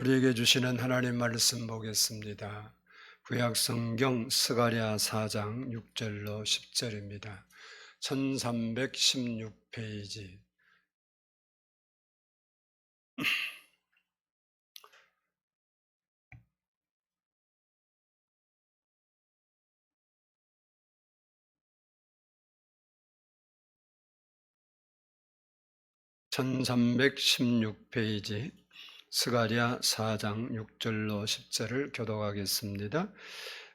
우리에게 주시는 하나님 말씀 보겠습니다. 구약 성경 스가랴 4장 6절로 10절입니다. 1316페이지. (1316페이지) 스가랴 4장 6절로 10절을 교독하겠습니다.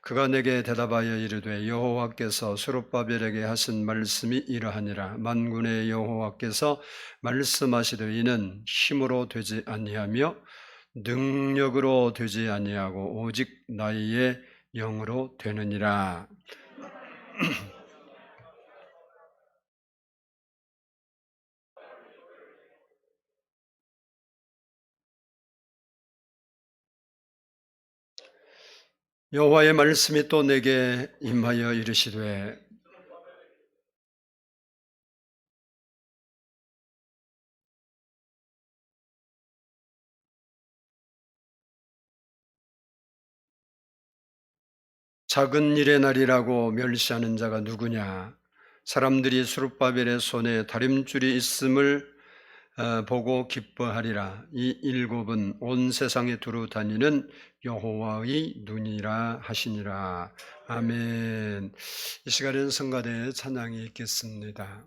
그가 내게 대답하여 이르되 여호와께서 스룹바벨에게 하신 말씀이 이러하니라. 만군의 여호와께서 말씀하시되 이는 힘으로 되지 아니하며 능력으로 되지 아니하고 오직 나의 영으로 되느니라. 여호와의 말씀이 또 내게 임하여 이르시되 작은 일의 날이라고 멸시하는 자가 누구냐? 사람들이 스룹바벨의 손에 다림줄이 있음을 보고 기뻐하리라. 이 일곱은 온 세상에 두루 다니는 여호와의 눈이라 하시니라. 아멘. 이 시간에는 성가대의 찬양이 있겠습니다.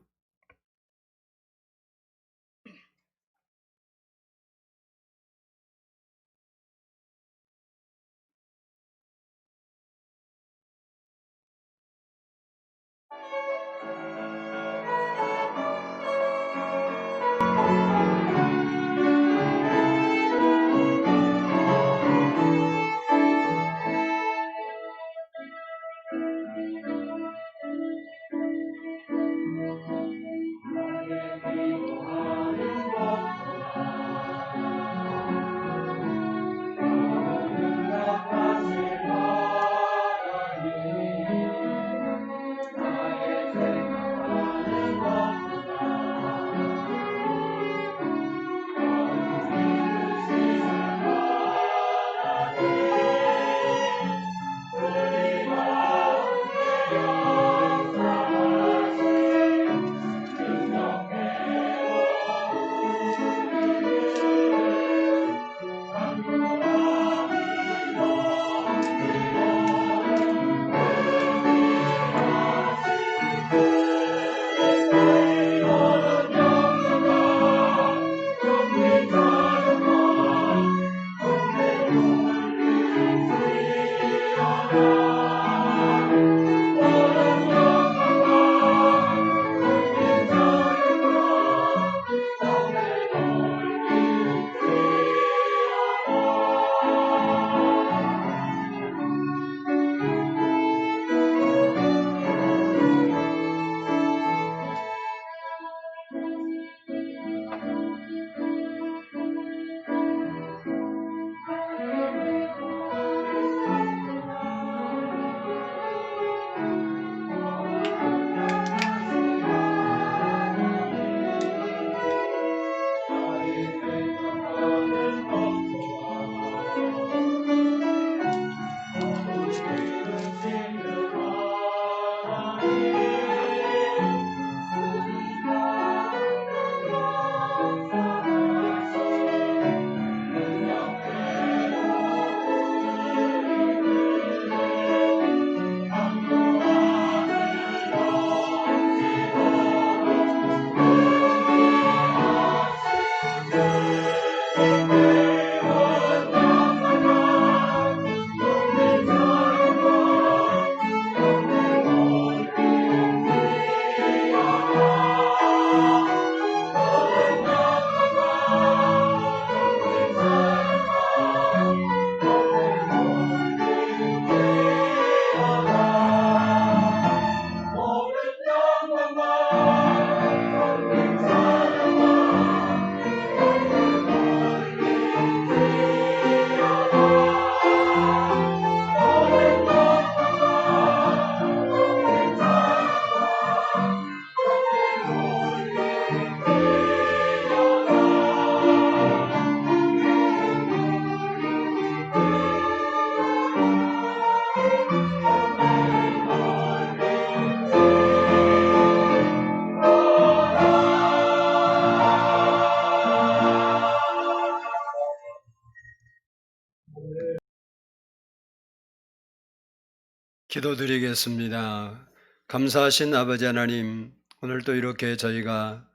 기도드리겠습니다. 감사하신 아버지 하나님, 오늘도 이렇게 저희가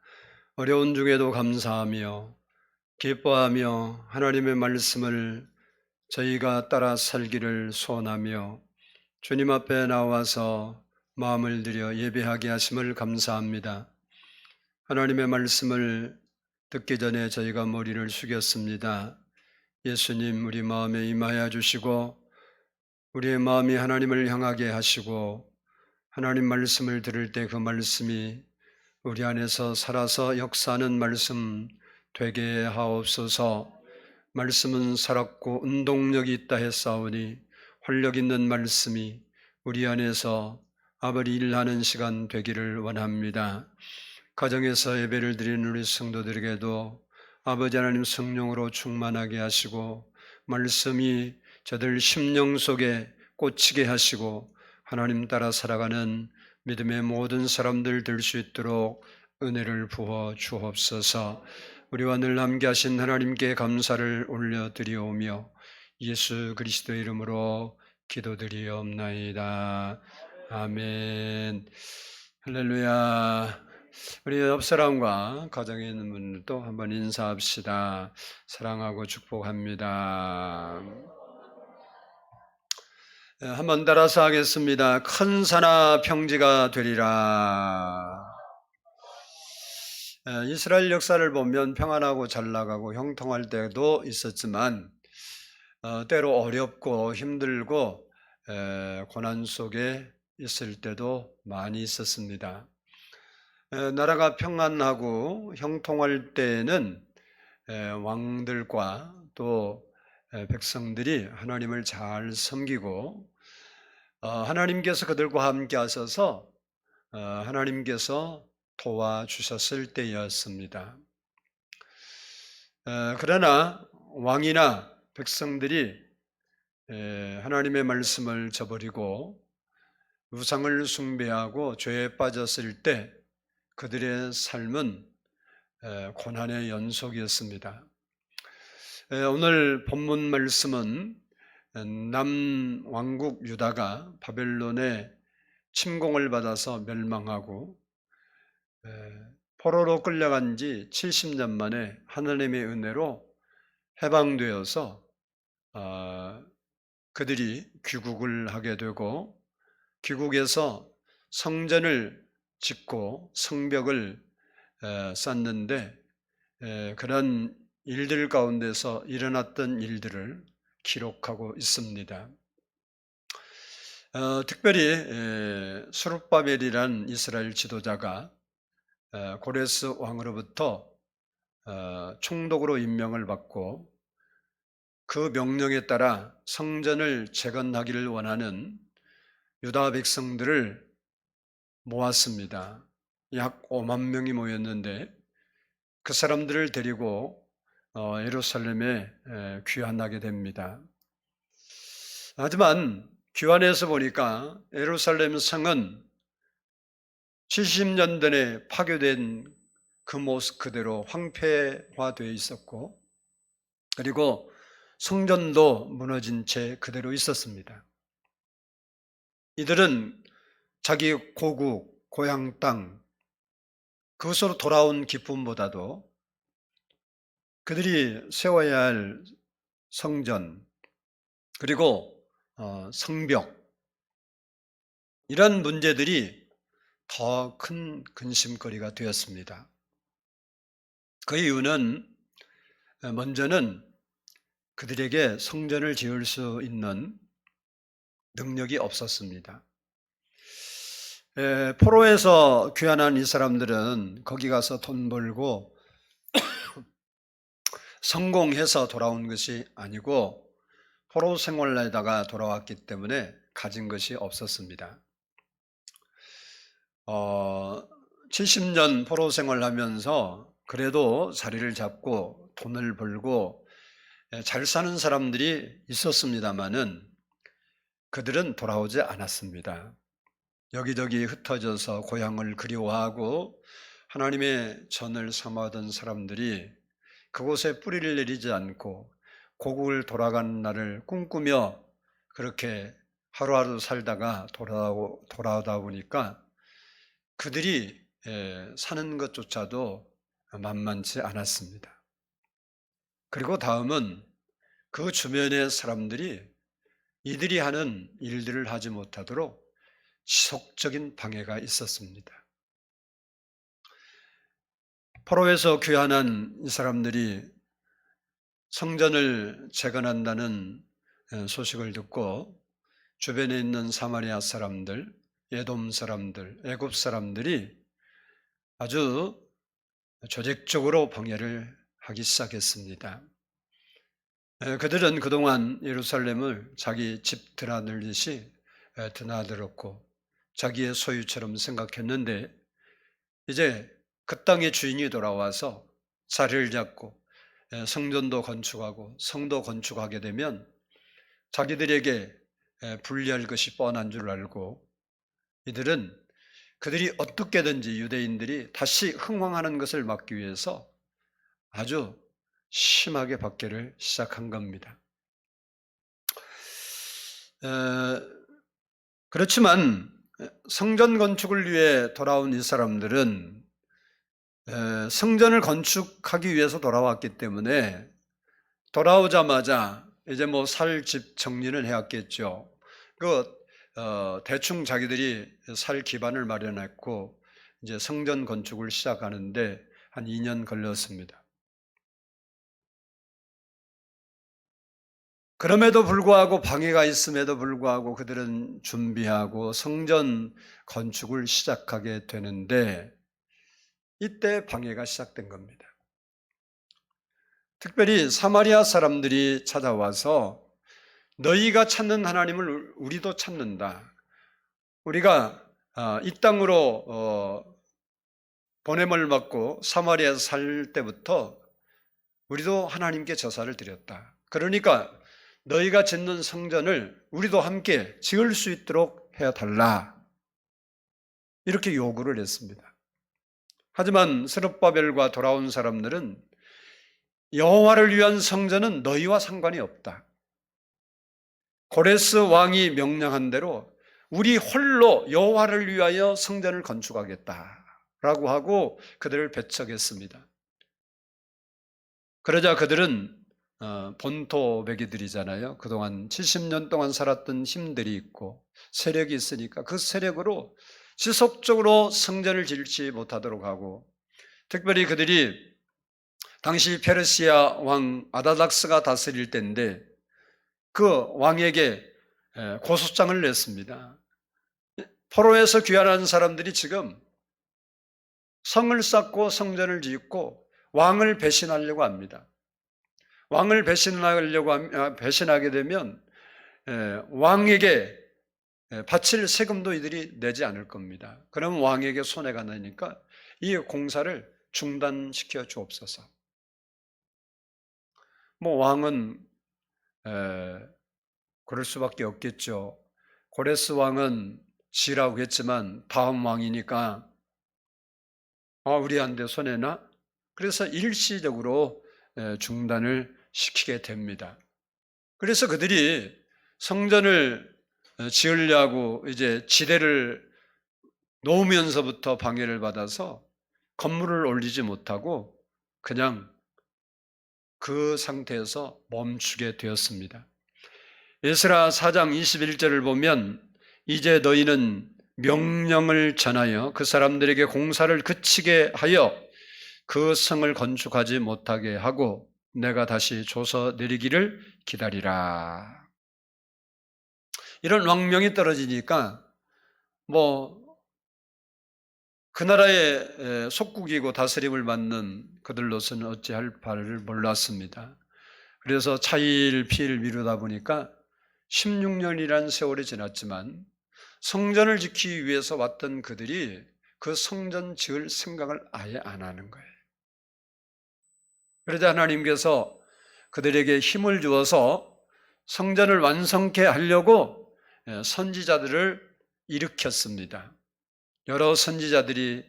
어려운 중에도 감사하며 기뻐하며 하나님의 말씀을 저희가 따라 살기를 소원하며 주님 앞에 나와서 마음을 들여 예배하게 하심을 감사합니다. 하나님의 말씀을 듣기 전에 저희가 머리를 숙였습니다. 예수님, 우리 마음에 임하여 주시고 우리의 마음이 하나님을 향하게 하시고 하나님 말씀을 들을 때 그 말씀이 우리 안에서 살아서 역사하는 말씀 되게 하옵소서. 말씀은 살았고 운동력이 있다 했사오니 활력 있는 말씀이 우리 안에서 아버지 일하는 시간 되기를 원합니다. 가정에서 예배를 드리는 우리 성도들에게도 아버지 하나님 성령으로 충만하게 하시고 말씀이 저들 심령 속에 꽂히게 하시고 하나님 따라 살아가는 믿음의 모든 사람들 될 수 있도록 은혜를 부어 주옵소서. 우리와 늘 함께 하신 하나님께 감사를 올려드리오며 예수 그리스도의 이름으로 기도드리옵나이다. 아멘. 할렐루야. 우리 옆 사람과 가정에 있는 분들도 한번 인사합시다. 사랑하고 축복합니다. 한번 따라서 하겠습니다. 큰 산하 평지가 되리라. 이스라엘 역사를 보면 평안하고 잘 나가고 형통할 때도 있었지만 때로 어렵고 힘들고 고난 속에 있을 때도 많이 있었습니다. 나라가 평안하고 형통할 때는 왕들과 또 백성들이 하나님을 잘 섬기고 하나님께서 그들과 함께 하셔서 하나님께서 도와주셨을 때였습니다. 그러나 왕이나 백성들이 하나님의 말씀을 저버리고 우상을 숭배하고 죄에 빠졌을 때 그들의 삶은 고난의 연속이었습니다. 오늘 본문 말씀은 남왕국 유다가 바벨론의 침공을 받아서 멸망하고 포로로 끌려간 지 70년 만에 하나님의 은혜로 해방되어서 그들이 귀국을 하게 되고 귀국에서 성전을 짓고 성벽을 쌓는데 그런 일들 가운데서 일어났던 일들을 기록하고 있습니다. 특별히 스룹바벨이란 이스라엘 지도자가 고레스 왕으로부터 총독으로 임명을 받고 그 명령에 따라 성전을 재건하기를 원하는 유다 백성들을 모았습니다. 약 5만 명이 모였는데 그 사람들을 데리고 예루살렘에 귀환하게 됩니다. 하지만 귀환해서 보니까 예루살렘 성은 70년 전에 파괴된 그 모습 그대로 황폐화되어 있었고 그리고 성전도 무너진 채 그대로 있었습니다. 이들은 자기 고국, 고향 땅, 그것으로 돌아온 기쁨보다도 그들이 세워야 할 성전, 그리고 성벽, 이런 문제들이 더 큰 근심거리가 되었습니다. 그 이유는 먼저는 그들에게 성전을 지을 수 있는 능력이 없었습니다. 포로에서 귀환한 이 사람들은 거기 가서 돈 벌고 성공해서 돌아온 것이 아니고 포로 생활에다가 돌아왔기 때문에 가진 것이 없었습니다. 70년 포로 생활하면서 그래도 자리를 잡고 돈을 벌고 잘 사는 사람들이 있었습니다마는 그들은 돌아오지 않았습니다. 여기저기 흩어져서 고향을 그리워하고 하나님의 전을 삼아던 사람들이 그곳에 뿌리를 내리지 않고 고국을 돌아가는 날을 꿈꾸며 그렇게 하루하루 살다가 돌아오다 보니까 그들이 사는 것조차도 만만치 않았습니다. 그리고 다음은 그 주변의 사람들이 이들이 하는 일들을 하지 못하도록 지속적인 방해가 있었습니다. 포로에서 귀환한 이 사람들이 성전을 재건한다는 소식을 듣고 주변에 있는 사마리아 사람들, 에돔 사람들, 애굽 사람들이 아주 조직적으로 방해를 하기 시작했습니다. 그들은 그동안 예루살렘을 자기 집 드나들듯이 드나들었고 자기의 소유처럼 생각했는데 이제 그 땅의 주인이 돌아와서 자리를 잡고 성전도 건축하고 성도 건축하게 되면 자기들에게 불리할 것이 뻔한 줄 알고 이들은 그들이 어떻게든지 유대인들이 다시 흥왕하는 것을 막기 위해서 아주 심하게 박해를 시작한 겁니다. 그렇지만 성전 건축을 위해 돌아온 이 사람들은 성전을 건축하기 위해서 돌아왔기 때문에 돌아오자마자 이제 뭐 살 집 정리는 해왔겠죠. 대충 자기들이 살 기반을 마련했고 이제 성전 건축을 시작하는데 한 2년 걸렸습니다. 그럼에도 불구하고 방해가 있음에도 불구하고 그들은 준비하고 성전 건축을 시작하게 되는데 이때 방해가 시작된 겁니다. 특별히 사마리아 사람들이 찾아와서 너희가 찾는 하나님을 우리도 찾는다. 우리가 이 땅으로 보냄을 받고 사마리아에서 살 때부터 우리도 하나님께 제사를 드렸다. 그러니까 너희가 짓는 성전을 우리도 함께 지을 수 있도록 해달라. 이렇게 요구를 했습니다. 하지만 스룹바벨과 돌아온 사람들은 여호와를 위한 성전은 너희와 상관이 없다. 고레스 왕이 명령한 대로 우리 홀로 여호와를 위하여 성전을 건축하겠다라고 하고 그들을 배척했습니다. 그러자 그들은 본토배기들이잖아요. 그동안 70년 동안 살았던 힘들이 있고 세력이 있으니까 그 세력으로 지속적으로 성전을 짓지 못하도록 하고 특별히 그들이 당시 페르시아 왕 아다닥스가 다스릴 때인데 그 왕에게 고소장을 냈습니다. 포로에서 귀환한 사람들이 지금 성을 쌓고 성전을 짓고 왕을 배신하려고 합니다. 왕을 배신하게 되면 왕에게 바칠 세금도 이들이 내지 않을 겁니다. 그럼 왕에게 손해가 나니까 이 공사를 중단시켜 주옵소서. 뭐 왕은 그럴 수밖에 없겠죠. 고레스 왕은 지라고 했지만 다음 왕이니까 우리한테 손해나? 그래서 일시적으로 중단을 시키게 됩니다. 그래서 그들이 성전을 지으려고 이제 지대를 놓으면서부터 방해를 받아서 건물을 올리지 못하고 그냥 그 상태에서 멈추게 되었습니다. 에스라 4장 21절을 보면 이제 너희는 명령을 전하여 그 사람들에게 공사를 그치게 하여 그 성을 건축하지 못하게 하고 내가 다시 줘서 내리기를 기다리라. 이런 왕명이 떨어지니까 그 나라의 속국이고 다스림을 받는 그들로서는 어찌할 바를 몰랐습니다. 그래서 차일 피일 미루다 보니까 16년이라는 세월이 지났지만 성전을 지키기 위해서 왔던 그들이 그 성전 지을 생각을 아예 안 하는 거예요. 그러자 하나님께서 그들에게 힘을 주어서 성전을 완성케 하려고 선지자들을 일으켰습니다. 여러 선지자들이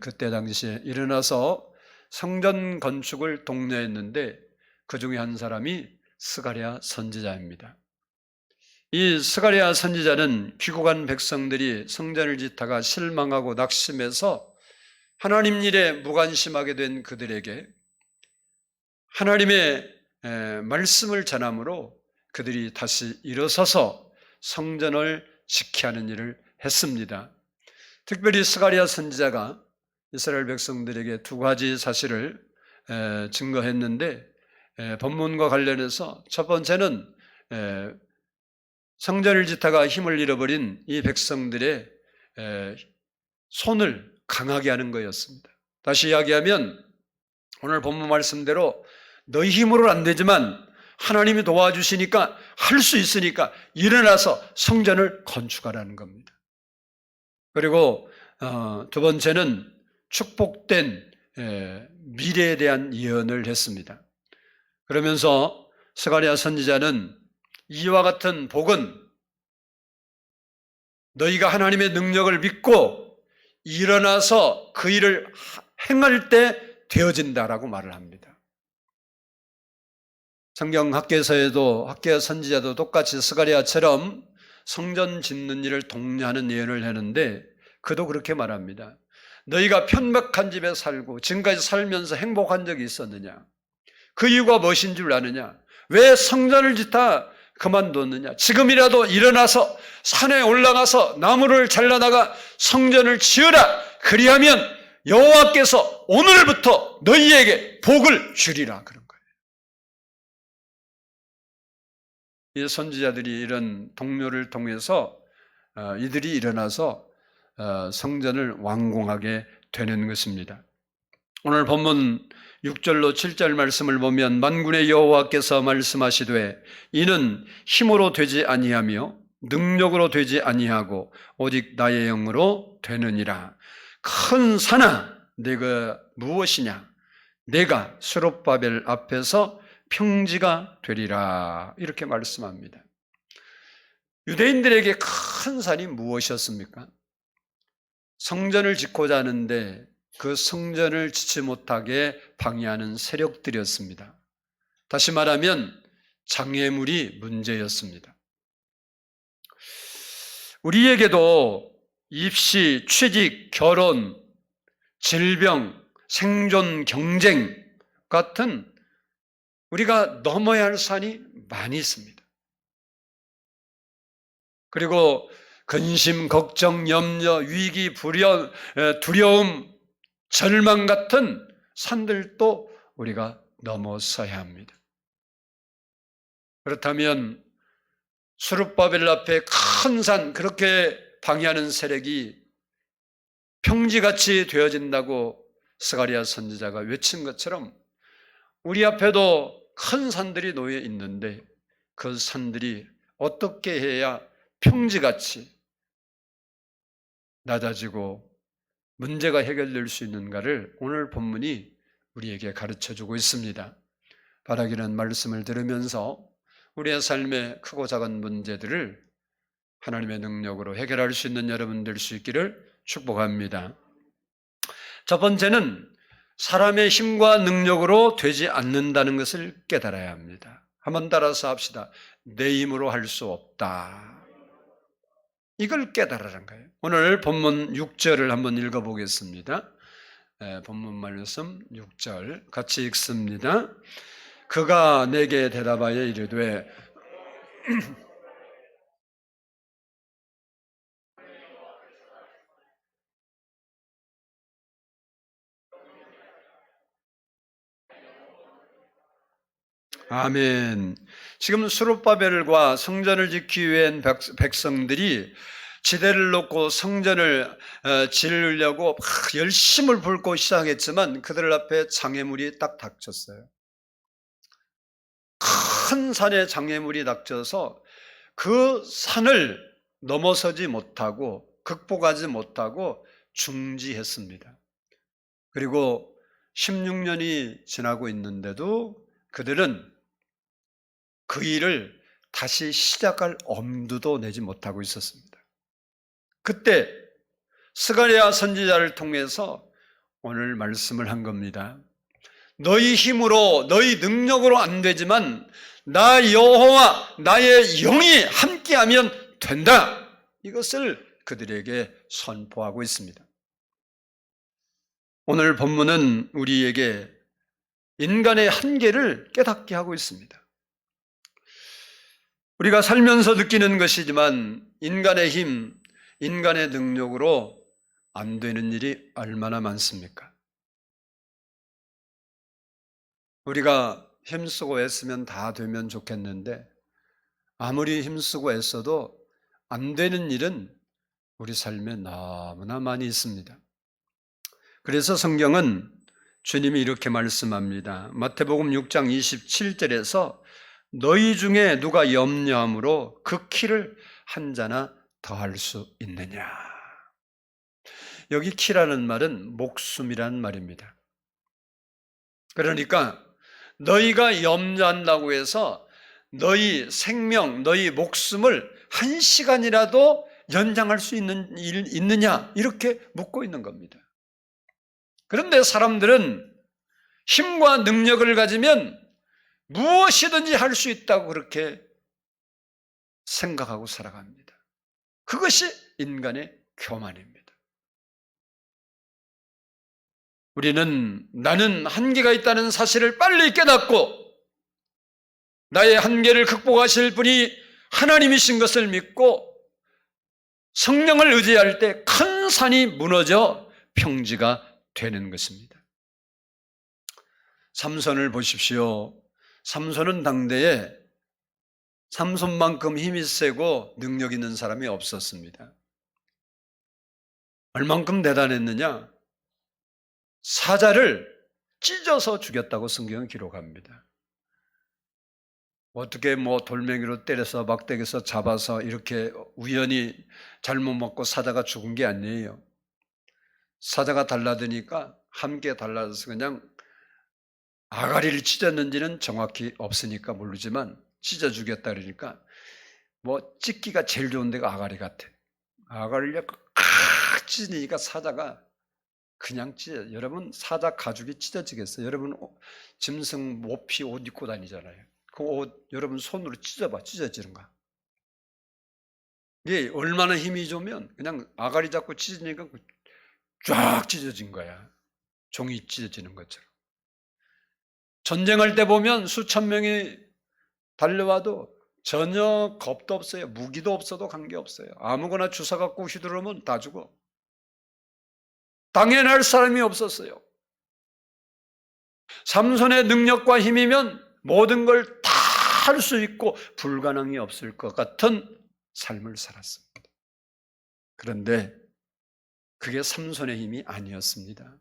그때 당시에 일어나서 성전 건축을 독려했는데 그 중에 한 사람이 스가랴 선지자입니다. 이 스가랴 선지자는 귀국한 백성들이 성전을 짓다가 실망하고 낙심해서 하나님 일에 무관심하게 된 그들에게 하나님의 말씀을 전함으로 그들이 다시 일어서서 성전을 지켜야 하는 일을 했습니다. 특별히 스가랴 선지자가 이스라엘 백성들에게 두 가지 사실을 증거했는데 본문과 관련해서 첫 번째는 성전을 짓다가 힘을 잃어버린 이 백성들의 손을 강하게 하는 거였습니다. 다시 이야기하면 오늘 본문 말씀대로 너희 힘으로는 안 되지만 하나님이 도와주시니까 할 수 있으니까 일어나서 성전을 건축하라는 겁니다. 그리고 두 번째는 축복된 미래에 대한 예언을 했습니다. 그러면서 스가랴 선지자는 이와 같은 복은 너희가 하나님의 능력을 믿고 일어나서 그 일을 행할 때 되어진다라고 말을 합니다. 성경 학개서에도 학개 선지자도 똑같이 스가랴처럼 성전 짓는 일을 독려하는 예언을 하는데 그도 그렇게 말합니다. 너희가 편박한 집에 살고 지금까지 살면서 행복한 적이 있었느냐? 그 이유가 무엇인 줄 아느냐? 왜 성전을 짓다 그만뒀느냐? 지금이라도 일어나서 산에 올라가서 나무를 잘라다가 성전을 지으라. 그리하면 여호와께서 오늘부터 너희에게 복을 주리라. 그런 거예요. 이 선지자들이 이런 동료를 통해서 이들이 일어나서 성전을 완공하게 되는 것입니다. 오늘 본문 6절로 7절 말씀을 보면 만군의 여호와께서 말씀하시되 이는 힘으로 되지 아니하며 능력으로 되지 아니하고 오직 나의 영으로 되느니라. 큰 산아 내가 무엇이냐? 내가 스룹바벨 앞에서 평지가 되리라. 이렇게 말씀합니다. 유대인들에게 큰 산이 무엇이었습니까? 성전을 짓고자 하는데 그 성전을 짓지 못하게 방해하는 세력들이었습니다. 다시 말하면 장애물이 문제였습니다. 우리에게도 입시, 취직, 결혼, 질병, 생존, 경쟁 같은 우리가 넘어야 할 산이 많이 있습니다. 그리고 근심, 걱정, 염려, 위기, 불연, 두려움, 절망 같은 산들도 우리가 넘어서야 합니다. 그렇다면 스룹바벨 앞에 큰 산, 그렇게 방해하는 세력이 평지같이 되어진다고 스가랴 선지자가 외친 것처럼 우리 앞에도 큰 산들이 놓여 있는데 그 산들이 어떻게 해야 평지같이 낮아지고 문제가 해결될 수 있는가를 오늘 본문이 우리에게 가르쳐주고 있습니다. 바라기는 말씀을 들으면서 우리의 삶의 크고 작은 문제들을 하나님의 능력으로 해결할 수 있는 여러분 될 수 있기를 축복합니다. 첫 번째는 사람의 힘과 능력으로 되지 않는다는 것을 깨달아야 합니다. 한번 따라서 합시다. 내 힘으로 할 수 없다. 이걸 깨달으라는 거예요. 오늘 본문 6절을 한번 읽어보겠습니다. 본문 말씀 6절 같이 읽습니다. 그가 내게 대답하여 이르되 아멘. 지금 스룹바벨과 성전을 짓기 위한 백성들이 지대를 놓고 성전을 지으려고 막 열심을 붓고 시작했지만 그들 앞에 장애물이 딱 닥쳤어요. 큰 산에 장애물이 닥쳐서 그 산을 넘어서지 못하고 극복하지 못하고 중지했습니다. 그리고 16년이 지나고 있는데도 그들은 그 일을 다시 시작할 엄두도 내지 못하고 있었습니다. 그때 스가랴 선지자를 통해서 오늘 말씀을 한 겁니다. 너희 힘으로, 너희 능력으로 안 되지만 나 여호와 나의 영이 함께하면 된다. 이것을 그들에게 선포하고 있습니다. 오늘 본문은 우리에게 인간의 한계를 깨닫게 하고 있습니다. 우리가 살면서 느끼는 것이지만 인간의 힘, 인간의 능력으로 안 되는 일이 얼마나 많습니까? 우리가 힘쓰고 애쓰면 다 되면 좋겠는데 아무리 힘쓰고 애써도 안 되는 일은 우리 삶에 너무나 많이 있습니다. 그래서 성경은 주님이 이렇게 말씀합니다. 마태복음 6장 27절에서 너희 중에 누가 염려함으로 그 키를 한 자나 더할 수 있느냐. 여기 키라는 말은 목숨이란 말입니다. 그러니까 너희가 염려한다고 해서 너희 생명, 너희 목숨을 한 시간이라도 연장할 수 있는 일 있느냐 이렇게 묻고 있는 겁니다. 그런데 사람들은 힘과 능력을 가지면 무엇이든지 할 수 있다고 그렇게 생각하고 살아갑니다. 그것이 인간의 교만입니다. 우리는 나는 한계가 있다는 사실을 빨리 깨닫고 나의 한계를 극복하실 분이 하나님이신 것을 믿고 성령을 의지할 때 큰 산이 무너져 평지가 되는 것입니다. 삼손을 보십시오. 삼손은 당대에 삼손만큼 힘이 세고 능력 있는 사람이 없었습니다. 얼만큼 대단했느냐? 사자를 찢어서 죽였다고 성경은 기록합니다. 어떻게 돌멩이로 때려서 막대기에서 잡아서 이렇게 우연히 잘못 먹고 사자가 죽은 게 아니에요. 사자가 달라드니까 함께 달라져서 그냥 아가리를 찢었는지는 정확히 없으니까 모르지만 찢어 죽였다 그러니까 찢기가 제일 좋은 데가 아가리 같아. 아가리를 찢으니까 사자가 그냥 찢어. 여러분 사자 가죽이 찢어지겠어요? 여러분 짐승 모피 옷 입고 다니잖아요. 그 옷 여러분 손으로 찢어봐. 찢어지는가? 이게 얼마나 힘이 좋으면 그냥 아가리 잡고 찢으니까 쫙 찢어진 거야. 종이 찢어지는 것처럼. 전쟁할 때 보면 수천 명이 달려와도 전혀 겁도 없어요. 무기도 없어도 관계없어요. 아무거나 주워 갖고 휘두르면 다 죽어. 당연할 사람이 없었어요. 삼손의 능력과 힘이면 모든 걸 다 할 수 있고 불가능이 없을 것 같은 삶을 살았습니다. 그런데 그게 삼손의 힘이 아니었습니다.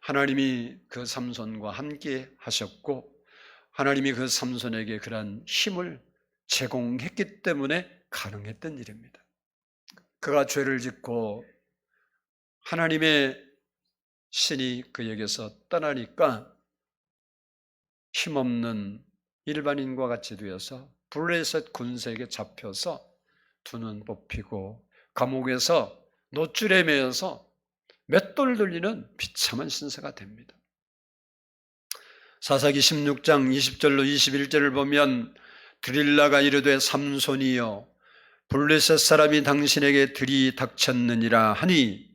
하나님이 그 삼손과 함께 하셨고 하나님이 그 삼손에게 그러한 힘을 제공했기 때문에 가능했던 일입니다. 그가 죄를 짓고 하나님의 신이 그에게서 떠나니까 힘없는 일반인과 같이 되어서 블레셋 군세에게 잡혀서 두 눈 뽑히고 감옥에서 노줄에 매여서 맷돌 돌리는 비참한 신세가 됩니다. 사사기 16장 20절로 21절을 보면 드릴라가 이르되 삼손이여 블레셋 사람이 당신에게 들이닥쳤느니라 하니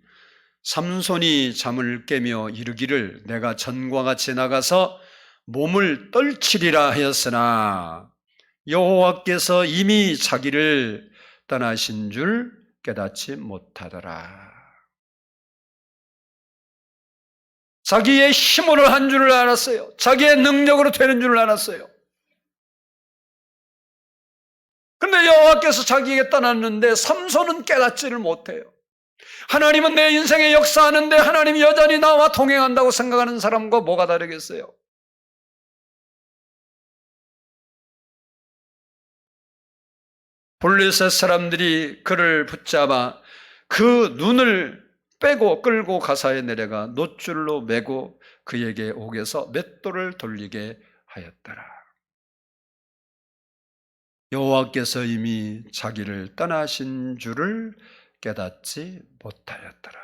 삼손이 잠을 깨며 이르기를 내가 전과 같이 나가서 몸을 떨치리라 하였으나 여호와께서 이미 자기를 떠나신 줄 깨닫지 못하더라. 자기의 힘으로 한 줄을 알았어요. 자기의 능력으로 되는 줄을 알았어요. 그런데 여호와께서 자기에게 떠났는데 삼손은 깨닫지를 못해요. 하나님은 내 인생에 역사하는데 하나님이 여전히 나와 동행한다고 생각하는 사람과 뭐가 다르겠어요? 블레셋 사람들이 그를 붙잡아 그 눈을 빼고 끌고 가사에 내려가 놋줄로 매고 그에게 옥에서 맷돌을 돌리게 하였더라. 여호와께서 이미 자기를 떠나신 줄을 깨닫지 못하였더라.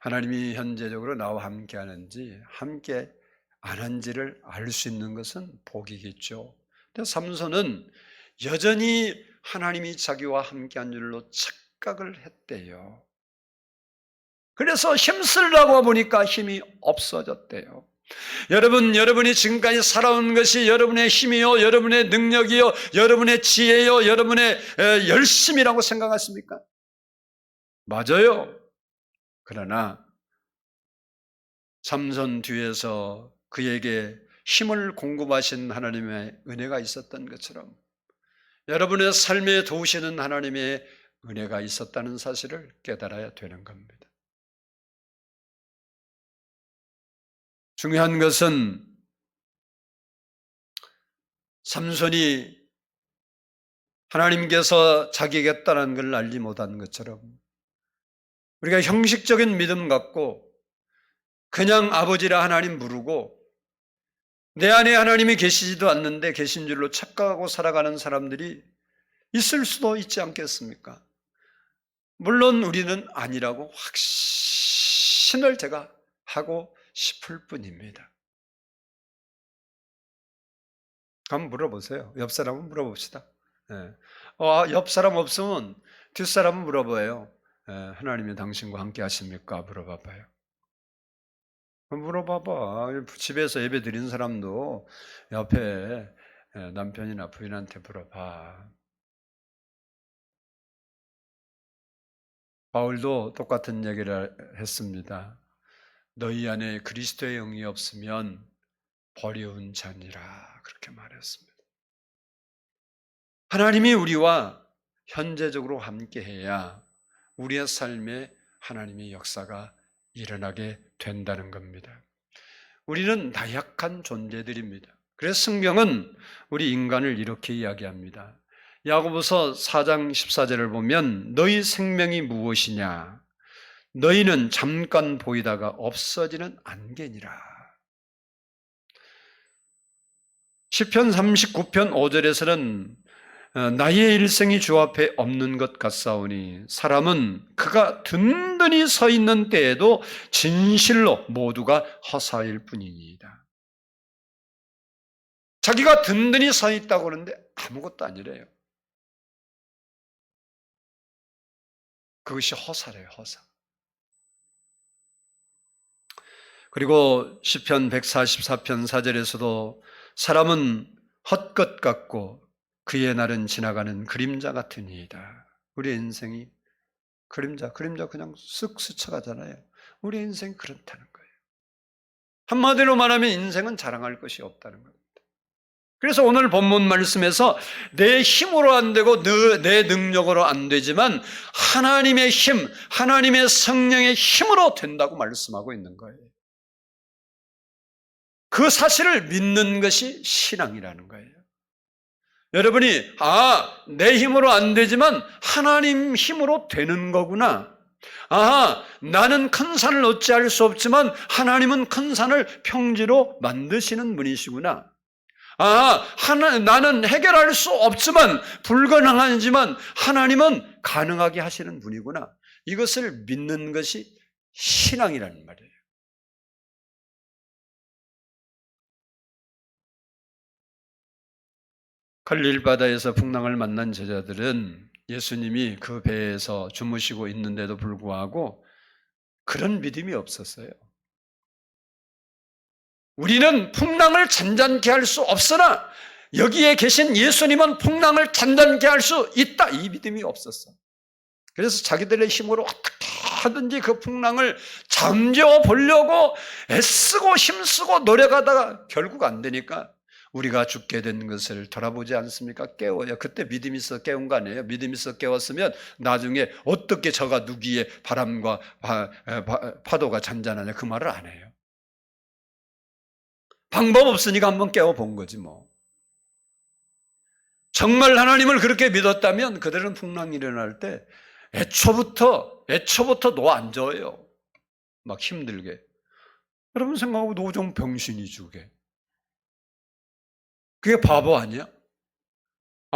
하나님이 현재적으로 나와 함께 하는지 함께 안 한지를 알 수 있는 것은 복이겠죠. 근데 삼손은 여전히 하나님이 자기와 함께한 줄로 착각을 했대요. 그래서 힘쓰려고 보니까 힘이 없어졌대요. 여러분이 지금까지 살아온 것이 여러분의 힘이요, 여러분의 능력이요, 여러분의 지혜요, 여러분의 열심이라고 생각하십니까? 맞아요. 그러나 삼손 뒤에서 그에게 힘을 공급하신 하나님의 은혜가 있었던 것처럼 여러분의 삶에 도우시는 하나님의 은혜가 있었다는 사실을 깨달아야 되는 겁니다. 중요한 것은 삼손이 하나님께서 자기에게 떠난 걸 알지 못한 것처럼 우리가 형식적인 믿음 갖고 그냥 아버지라 하나님 부르고 내 안에 하나님이 계시지도 않는데 계신 줄로 착각하고 살아가는 사람들이 있을 수도 있지 않겠습니까? 물론 우리는 아니라고 확신을 제가 하고 싶을 뿐입니다. 한번 물어보세요. 옆 사람은 물어봅시다. 옆 사람 없으면 뒷사람은 물어봐요. 하나님이 당신과 함께 하십니까? 물어봐봐요. 물어봐봐. 집에서 예배 드리는 사람도 옆에 남편이나 부인한테 물어봐. 바울도 똑같은 얘기를 했습니다. 너희 안에 그리스도의 영이 없으면 버려운 자니라 그렇게 말했습니다. 하나님이 우리와 현재적으로 함께해야 우리의 삶에 하나님의 역사가 일어나게 된다는 겁니다. 우리는 나약한 존재들입니다. 그래서 성경은 우리 인간을 이렇게 이야기합니다. 야고보서 4장 14절을 보면 너희 생명이 무엇이냐? 너희는 잠깐 보이다가 없어지는 안개니라. 시편 39편 5절에서는 나의 일생이 주 앞에 없는 것 같사오니 사람은 그가 든든히 서 있는 때에도 진실로 모두가 허사일 뿐이니이다. 자기가 든든히 서 있다고 그러는데 아무것도 아니래요. 그것이 허사래요, 허사. 그리고 시편 144편 4절에서도 사람은 헛것 같고 그의 날은 지나가는 그림자 같으니이다. 우리 인생이 그림자 그냥 쓱 스쳐가잖아요. 우리 인생이 그렇다는 거예요. 한마디로 말하면 인생은 자랑할 것이 없다는 겁니다. 그래서 오늘 본문 말씀에서 내 힘으로 안 되고 내 능력으로 안 되지만 하나님의 힘, 하나님의 성령의 힘으로 된다고 말씀하고 있는 거예요. 그 사실을 믿는 것이 신앙이라는 거예요. 여러분이 내 힘으로 안 되지만 하나님 힘으로 되는 거구나. 나는 큰 산을 어찌할 수 없지만 하나님은 큰 산을 평지로 만드시는 분이시구나. 나는 해결할 수 없지만 불가능하지만 하나님은 가능하게 하시는 분이구나. 이것을 믿는 것이 신앙이라는 말이에요. 갈릴 바다에서 풍랑을 만난 제자들은 예수님이 그 배에서 주무시고 있는데도 불구하고 그런 믿음이 없었어요. 우리는 풍랑을 잔잔케 할 수 없으나 여기에 계신 예수님은 풍랑을 잔잔케 할 수 있다. 이 믿음이 없었어. 그래서 자기들의 힘으로 어떻게 하든지 그 풍랑을 잠재워 보려고 애쓰고 힘쓰고 노력하다가 결국 안 되니까 우리가 죽게 된 것을 돌아보지 않습니까? 깨워요. 그때 믿음이 있어 깨운 거 아니에요? 믿음이 있어 깨웠으면 나중에 어떻게 저가 누기에 바람과 파도가 잔잔하냐 그 말을 안 해요. 방법 없으니까 한번 깨워본 거지 뭐. 정말 하나님을 그렇게 믿었다면 그들은 풍랑이 일어날 때 애초부터 놓아 앉아요. 막 힘들게. 여러분 생각하고 노종 병신이 주게. 그게 바보 아니야?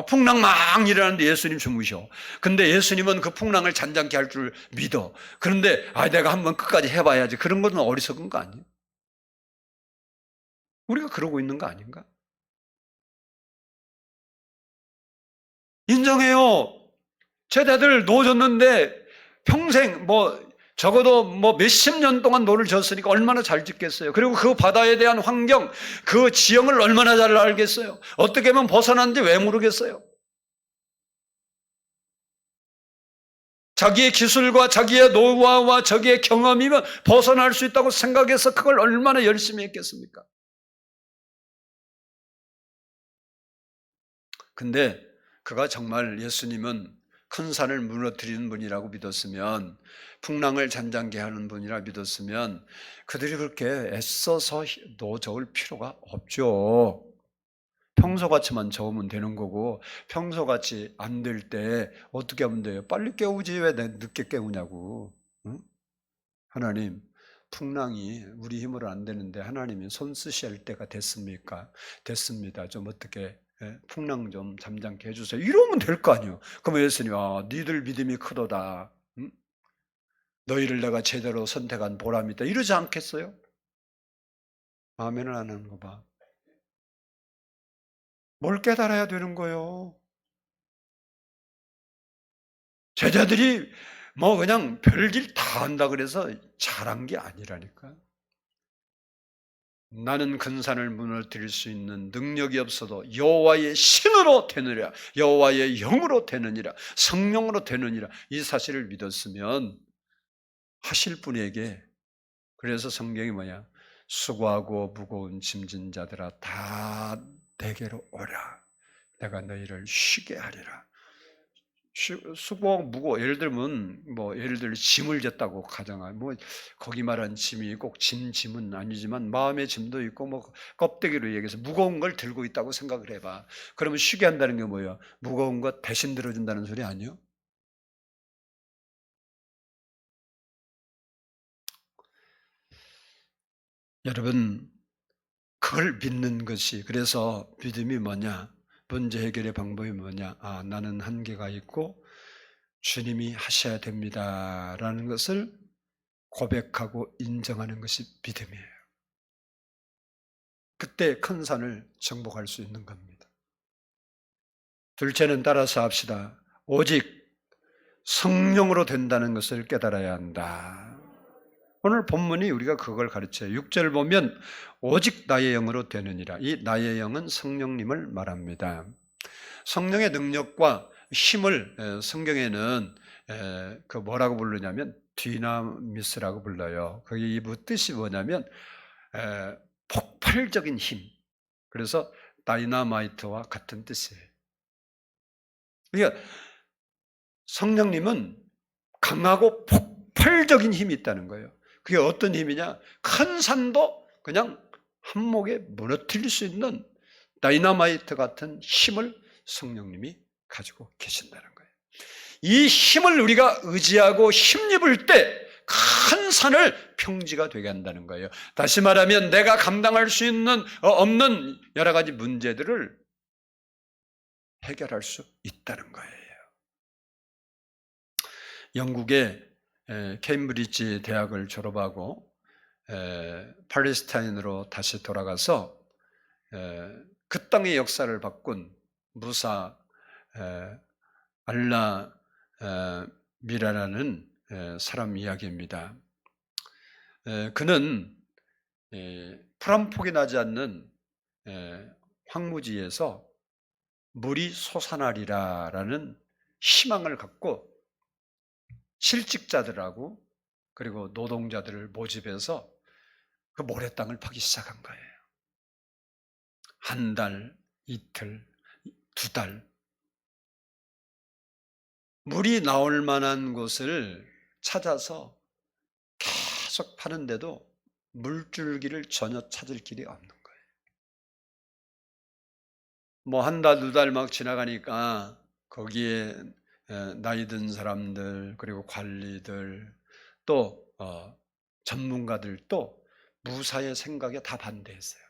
풍랑 막 일어나는데 예수님 주무셔. 근데 예수님은 그 풍랑을 잔잔케 할 줄 믿어. 그런데 내가 한번 끝까지 해봐야지. 그런 것은 어리석은 거 아니에요? 우리가 그러고 있는 거 아닌가? 인정해요. 제자들 노 줬는데 평생 적어도 몇십 년 동안 노를 졌으니까 얼마나 잘 짓겠어요. 그리고 그 바다에 대한 환경, 그 지형을 얼마나 잘 알겠어요. 어떻게 하면 벗어났는지 왜 모르겠어요. 자기의 기술과 자기의 노하우와 자기의 경험이면 벗어날 수 있다고 생각해서 그걸 얼마나 열심히 했겠습니까? 근데 그가 정말 예수님은 큰 산을 무너뜨리는 분이라고 믿었으면, 풍랑을 잔잔케 하는 분이라 믿었으면 그들이 그렇게 애써서 노 저을 필요가 없죠. 평소같이만 저으면 되는 거고, 평소같이 안 될 때 어떻게 하면 돼요? 빨리 깨우지 왜 늦게 깨우냐고. 응? 하나님, 풍랑이 우리 힘으로 안 되는데 하나님이 손 쓰셔야 할 때가 됐습니까? 됐습니다. 좀 어떻게 풍랑 좀 잠잠케 해주세요. 이러면 될 거 아니에요. 그러면 예수님, 니들 믿음이 크도다. 응? 너희를 내가 제대로 선택한 보람이 있다. 이러지 않겠어요? 아멘을 안 하는 거 봐. 뭘 깨달아야 되는 거예요? 제자들이 그냥 별일 다 한다 그래서 잘한 게 아니라니까. 나는 큰 산을 무너뜨릴 수 있는 능력이 없어도 여호와의 신으로 되느니라, 여호와의 영으로 되느니라, 성령으로 되느니라, 이 사실을 믿었으면 하실 분에게. 그래서 성경이 뭐냐? 수고하고 무거운 짐진 자들아 다 내게로 오라, 내가 너희를 쉬게 하리라. 수고 무거워. 예를 들면 예를 들어 짐을 졌다고 가정하, 거기 말한 짐이 꼭 짐은 아니지만 마음의 짐도 있고 껍데기로 얘기해서 무거운 걸 들고 있다고 생각을 해봐. 그러면 쉬게 한다는 게 뭐예요? 무거운 것 대신 들어준다는 소리 아니에요? 여러분, 그걸 믿는 것이, 그래서 믿음이 뭐냐? 문제 해결의 방법이 뭐냐? 나는 한계가 있고 주님이 하셔야 됩니다라는 것을 고백하고 인정하는 것이 믿음이에요. 그때 큰 산을 정복할 수 있는 겁니다. 둘째는 따라서 합시다. 오직 성령으로 된다는 것을 깨달아야 한다. 오늘 본문이 우리가 그걸 가르쳐요. 6절 보면 오직 나의 영으로 되느니라. 이 나의 영은 성령님을 말합니다. 성령의 능력과 힘을 성경에는 그 뭐라고 부르냐면 디나미스라고 불러요. 거기 이 뜻이 뭐냐면 폭발적인 힘. 그래서 다이나마이트와 같은 뜻이에요. 그러니까 성령님은 강하고 폭발적인 힘이 있다는 거예요. 그게 어떤 힘이냐? 큰 산도 그냥 한몫에 무너뜨릴 수 있는 다이나마이트 같은 힘을 성령님이 가지고 계신다는 거예요. 이 힘을 우리가 의지하고 힘입을 때 큰 산을 평지가 되게 한다는 거예요. 다시 말하면 내가 감당할 수 있는 없는 여러 가지 문제들을 해결할 수 있다는 거예요. 영국의 케임브리지 대학을 졸업하고 팔레스타인으로 다시 돌아가서 그 땅의 역사를 바꾼 무사 알라 미라라는 사람 이야기입니다. 그는 풀 한 폭이 나지 않는 황무지에서 물이 솟아나리라라는 희망을 갖고 실직자들하고 그리고 노동자들을 모집해서 그 모래땅을 파기 시작한 거예요. 한 달, 이틀, 두 달. 물이 나올 만한 곳을 찾아서 계속 파는데도 물줄기를 전혀 찾을 길이 없는 거예요. 한 달, 두 달 막 지나가니까 거기에 나이 든 사람들, 그리고 관리들, 또 전문가들도 무사의 생각에 다 반대했어요.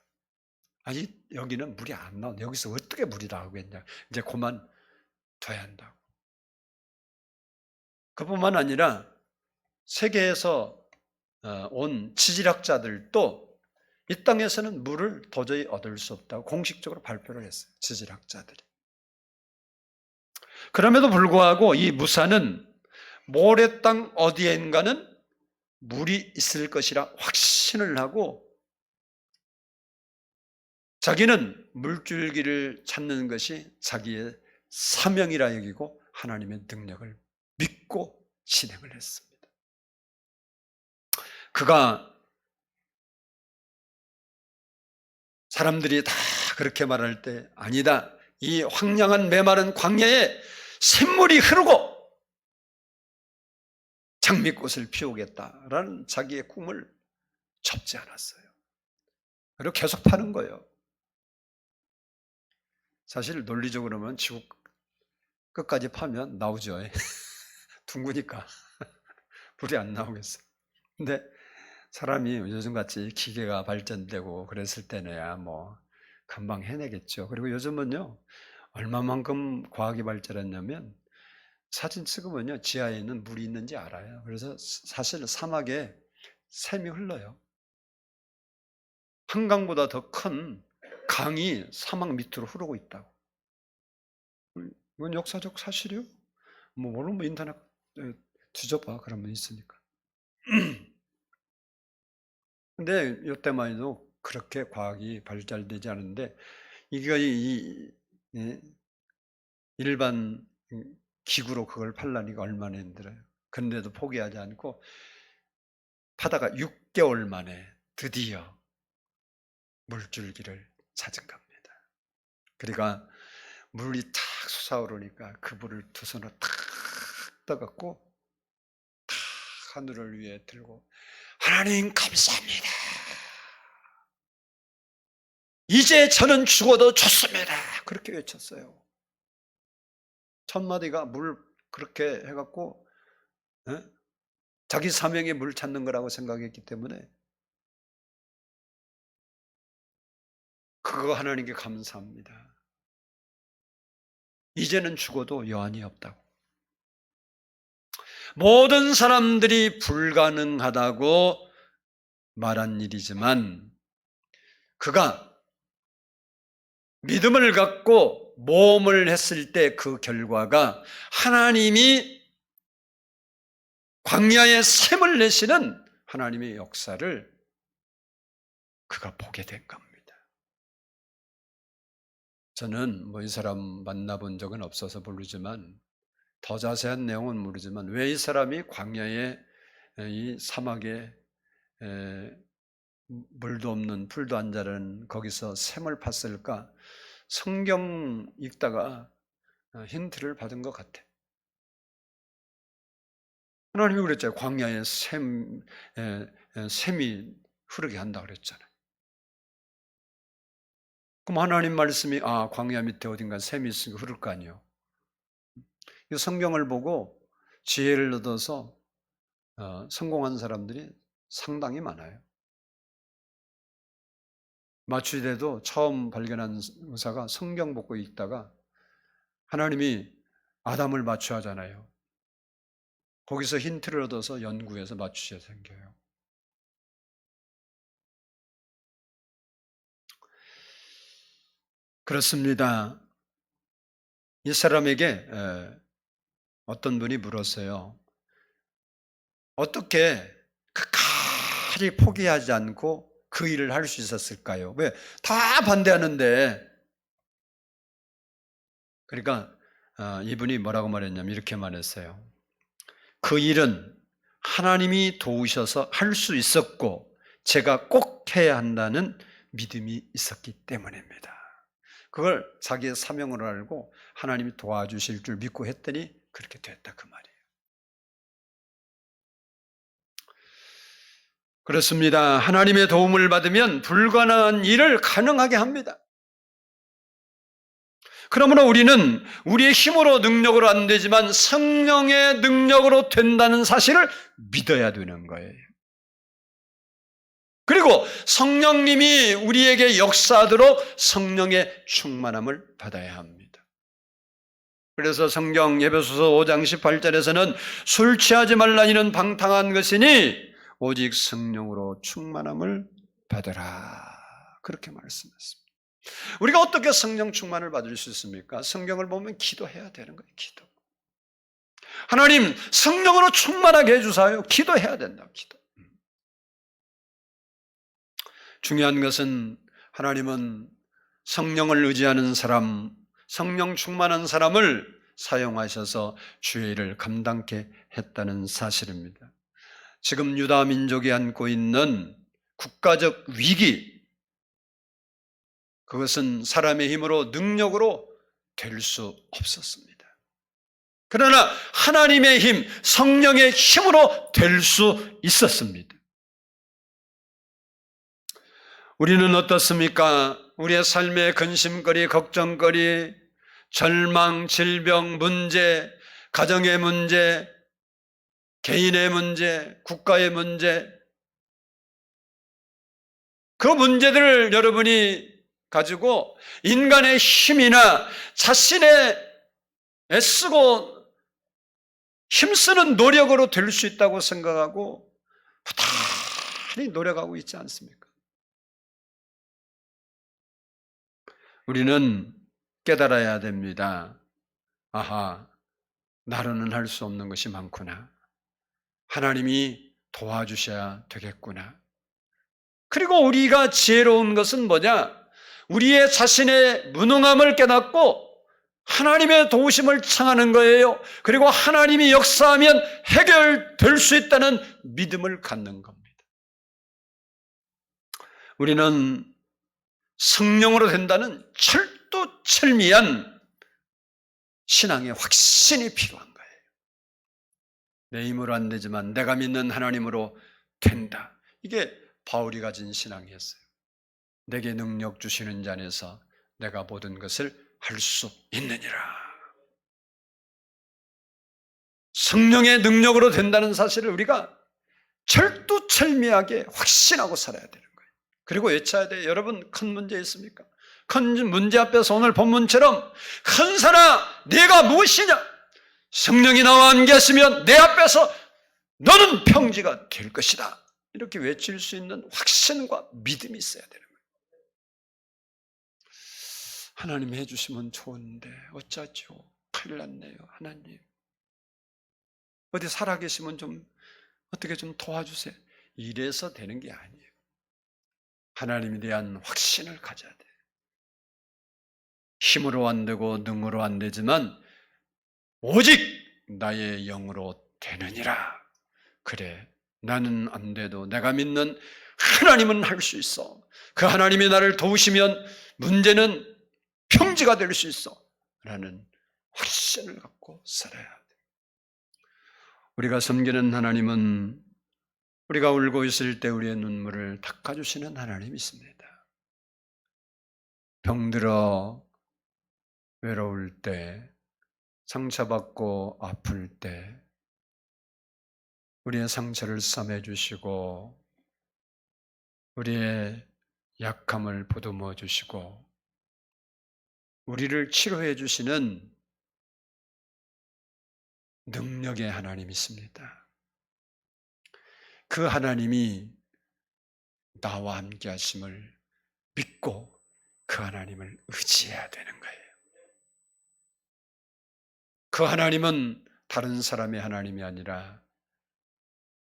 아니, 여기는 물이 안 나온다. 여기서 어떻게 물이 나오겠냐. 이제 그만 둬야 한다고. 그뿐만 아니라 세계에서 온 지질학자들도 이 땅에서는 물을 도저히 얻을 수 없다고 공식적으로 발표를 했어요. 지질학자들이. 그럼에도 불구하고 이 무사는 모래 땅 어디엔가는 물이 있을 것이라 확신을 하고 자기는 물줄기를 찾는 것이 자기의 사명이라 여기고 하나님의 능력을 믿고 진행을 했습니다. 그가 사람들이 다 그렇게 말할 때 아니다. 이 황량한 메마른 광야에 샘물이 흐르고 장미꽃을 피우겠다라는 자기의 꿈을 접지 않았어요. 그리고 계속 파는 거예요. 사실 논리적으로 보면 지구 끝까지 파면 나오죠. 둥그니까 물이 안 나오겠어요. 근데 사람이 요즘같이 기계가 발전되고 그랬을 때는야 뭐 금방 해내겠죠. 그리고 요즘은요 얼마만큼 과학이 발전했냐면 사진 찍으면요 지하에 있는 물이 있는지 알아요. 그래서 사실 사막에 샘이 흘러요. 한강보다 더 큰 강이 사막 밑으로 흐르고 있다고. 이건 역사적 사실이요. 뭐 물론 뭐 인터넷 뒤져봐 그러면 있으니까. 근데 이때만 해도 그렇게 과학이 발달되지 않은데 이게 일반 기구로 그걸 팔라니까 얼마나 힘들어요. 그런데도 포기하지 않고 파다가 6개월 만에 드디어 물줄기를 찾은 겁니다. 그러니까 물이 탁 솟아오르니까 그 물을 두 손으로 탁 떠갖고 탁 하늘을 위에 들고 하나님 감사합니다. 이제 저는 죽어도 좋습니다. 그렇게 외쳤어요. 첫 마디가 물 그렇게 해갖고 자기 사명에 물 찾는 거라고 생각했기 때문에 그거 하나님께 감사합니다. 이제는 죽어도 여한이 없다고. 모든 사람들이 불가능하다고 말한 일이지만 그가 믿음을 갖고 모험을 했을 때 그 결과가 하나님이 광야에 샘을 내시는 하나님의 역사를 그가 보게 된 겁니다. 저는 뭐 이 사람 만나본 적은 없어서 모르지만 더 자세한 내용은 모르지만 왜 이 사람이 광야에 이 사막에 물도 없는 풀도 안 자라는 거기서 샘을 팠을까? 성경 읽다가 힌트를 받은 것 같아. 하나님이 그랬잖아요. 광야에 샘이 흐르게 한다 그랬잖아요. 그럼 하나님 말씀이 광야 밑에 어딘가 샘이 있으니까 흐를 거 아니에요. 이 성경을 보고 지혜를 얻어서 성공한 사람들이 상당히 많아요. 마취대도 처음 발견한 의사가 성경 보고 읽다가 하나님이 아담을 마취하잖아요. 거기서 힌트를 얻어서 연구해서 마취가 생겨요. 그렇습니다. 이 사람에게 어떤 분이 물었어요. 어떻게 끝까지 포기하지 않고 그 일을 할 수 있었을까요? 왜? 다 반대하는데. 그러니까 이분이 뭐라고 말했냐면 이렇게 말했어요. 그 일은 하나님이 도우셔서 할 수 있었고 제가 꼭 해야 한다는 믿음이 있었기 때문입니다. 그걸 자기의 사명으로 알고 하나님이 도와주실 줄 믿고 했더니 그렇게 됐다 그 말이에요. 그렇습니다. 하나님의 도움을 받으면 불가능한 일을 가능하게 합니다. 그러므로 우리는 우리의 힘으로 능력으로 안 되지만 성령의 능력으로 된다는 사실을 믿어야 되는 거예요. 그리고 성령님이 우리에게 역사하도록 성령의 충만함을 받아야 합니다. 그래서 성경 에베소서 5장 18절에서는 술 취하지 말라니는 방탕한 것이니 오직 성령으로 충만함을 받으라 그렇게 말씀했습니다. 우리가 어떻게 성령 충만을 받을 수 있습니까? 성경을 보면 기도해야 되는 거예요. 기도. 하나님 성령으로 충만하게 해주사요. 기도해야 된다. 기도. 중요한 것은 하나님은 성령을 의지하는 사람, 성령 충만한 사람을 사용하셔서 주의 일을 감당케 했다는 사실입니다. 지금 유다 민족이 안고 있는 국가적 위기, 그것은 사람의 힘으로 능력으로 될 수 없었습니다. 그러나 하나님의 힘, 성령의 힘으로 될 수 있었습니다. 우리는 어떻습니까? 우리의 삶의 근심거리, 걱정거리, 절망, 질병, 문제, 가정의 문제, 개인의 문제, 국가의 문제, 그 문제들을 여러분이 가지고 인간의 힘이나 자신의 애쓰고 힘쓰는 노력으로 될 수 있다고 생각하고 부단히 노력하고 있지 않습니까? 우리는 깨달아야 됩니다. 아하, 나로는 할 수 없는 것이 많구나. 하나님이 도와주셔야 되겠구나. 그리고 우리가 지혜로운 것은 뭐냐? 우리의 자신의 무능함을 깨닫고 하나님의 도우심을 청하는 거예요. 그리고 하나님이 역사하면 해결될 수 있다는 믿음을 갖는 겁니다. 우리는 성령으로 된다는 철두철미한 신앙의 확신이 필요한 거예요. 내 힘으로 안 되지만 내가 믿는 하나님으로 된다. 이게 바울이 가진 신앙이었어요. 내게 능력 주시는 자 안에서 내가 모든 것을 할 수 있느니라. 성령의 능력으로 된다는 사실을 우리가 철두철미하게 확신하고 살아야 되는 거예요. 그리고 외쳐야 돼요. 여러분, 큰 문제 있습니까? 큰 문제 앞에서 오늘 본문처럼 큰 산아 네가 무엇이냐? 성령이 나와 함께 하시면 내 앞에서 너는 평지가 될 것이다. 이렇게 외칠 수 있는 확신과 믿음이 있어야 되는 거예요. 하나님 해주시면 좋은데 어쩌죠? 큰일 났네요. 하나님 어디 살아계시면 좀 어떻게 좀 도와주세요. 이래서 되는 게 아니에요. 하나님에 대한 확신을 가져야 돼요. 힘으로 안 되고 능으로 안 되지만 오직 나의 영으로 되느니라. 그래, 나는 안 돼도 내가 믿는 하나님은 할 수 있어. 그 하나님이 나를 도우시면 문제는 평지가 될 수 있어 라는 확신을 갖고 살아야 돼. 우리가 섬기는 하나님은 우리가 울고 있을 때 우리의 눈물을 닦아주시는 하나님이 있습니다. 병들어 외로울 때, 상처받고 아플 때 우리의 상처를 싸매주시고 우리의 약함을 보듬어 주시고 우리를 치료해 주시는 능력의 하나님이 있습니다. 그 하나님이 나와 함께 하심을 믿고 그 하나님을 의지해야 되는 거예요. 그 하나님은 다른 사람의 하나님이 아니라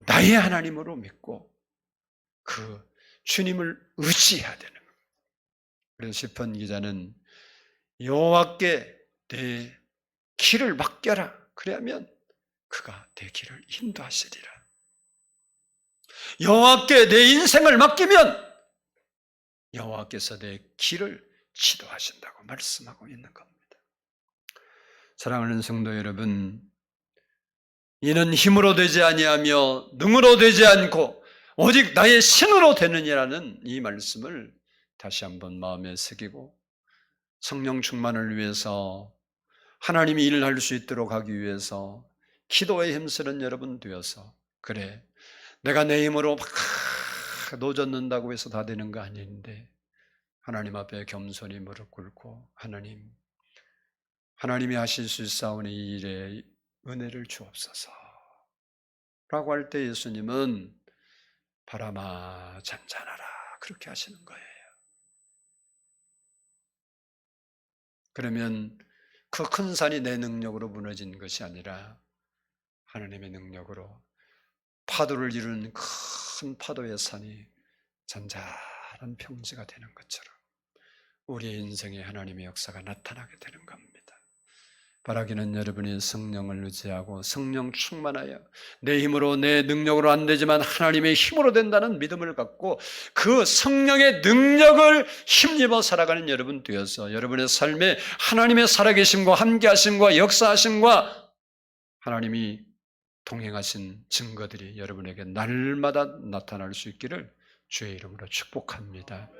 나의 하나님으로 믿고 그 주님을 의지해야 되는 거예요. 그래서 시편 기자는 여호와께 내 길을 맡겨라. 그래야면 그가 내 길을 인도하시리라. 여호와께 내 인생을 맡기면 여호와께서 내 길을 지도하신다고 말씀하고 있는 겁니다. 사랑하는 성도 여러분, 이는 힘으로 되지 아니하며 능으로 되지 않고 오직 나의 신으로 되느니라는 이 말씀을 다시 한번 마음에 새기고 성령 충만을 위해서 하나님이 일을 할 수 있도록 하기 위해서 기도에 힘쓰는 여러분 되어서 그래 내가 내 힘으로 막 노젓는다고 해서 다 되는 거 아닌데 하나님 앞에 겸손히 무릎 꿇고 하나님이 하실 수 있사오니 이 일에 은혜를 주옵소서 라고 할 때 예수님은 바람아 잔잔하라 그렇게 하시는 거예요. 그러면 그 큰 산이 내 능력으로 무너진 것이 아니라 하나님의 능력으로 파도를 이루는 큰 파도의 산이 잔잔한 평지가 되는 것처럼 우리의 인생에 하나님의 역사가 나타나게 되는 겁니다. 바라기는 여러분이 성령을 의지하고 성령 충만하여 내 힘으로 내 능력으로 안 되지만 하나님의 힘으로 된다는 믿음을 갖고 그 성령의 능력을 힘입어 살아가는 여러분 되어서 여러분의 삶에 하나님의 살아계심과 함께하심과 역사하심과 하나님이 동행하신 증거들이 여러분에게 날마다 나타날 수 있기를 주의 이름으로 축복합니다.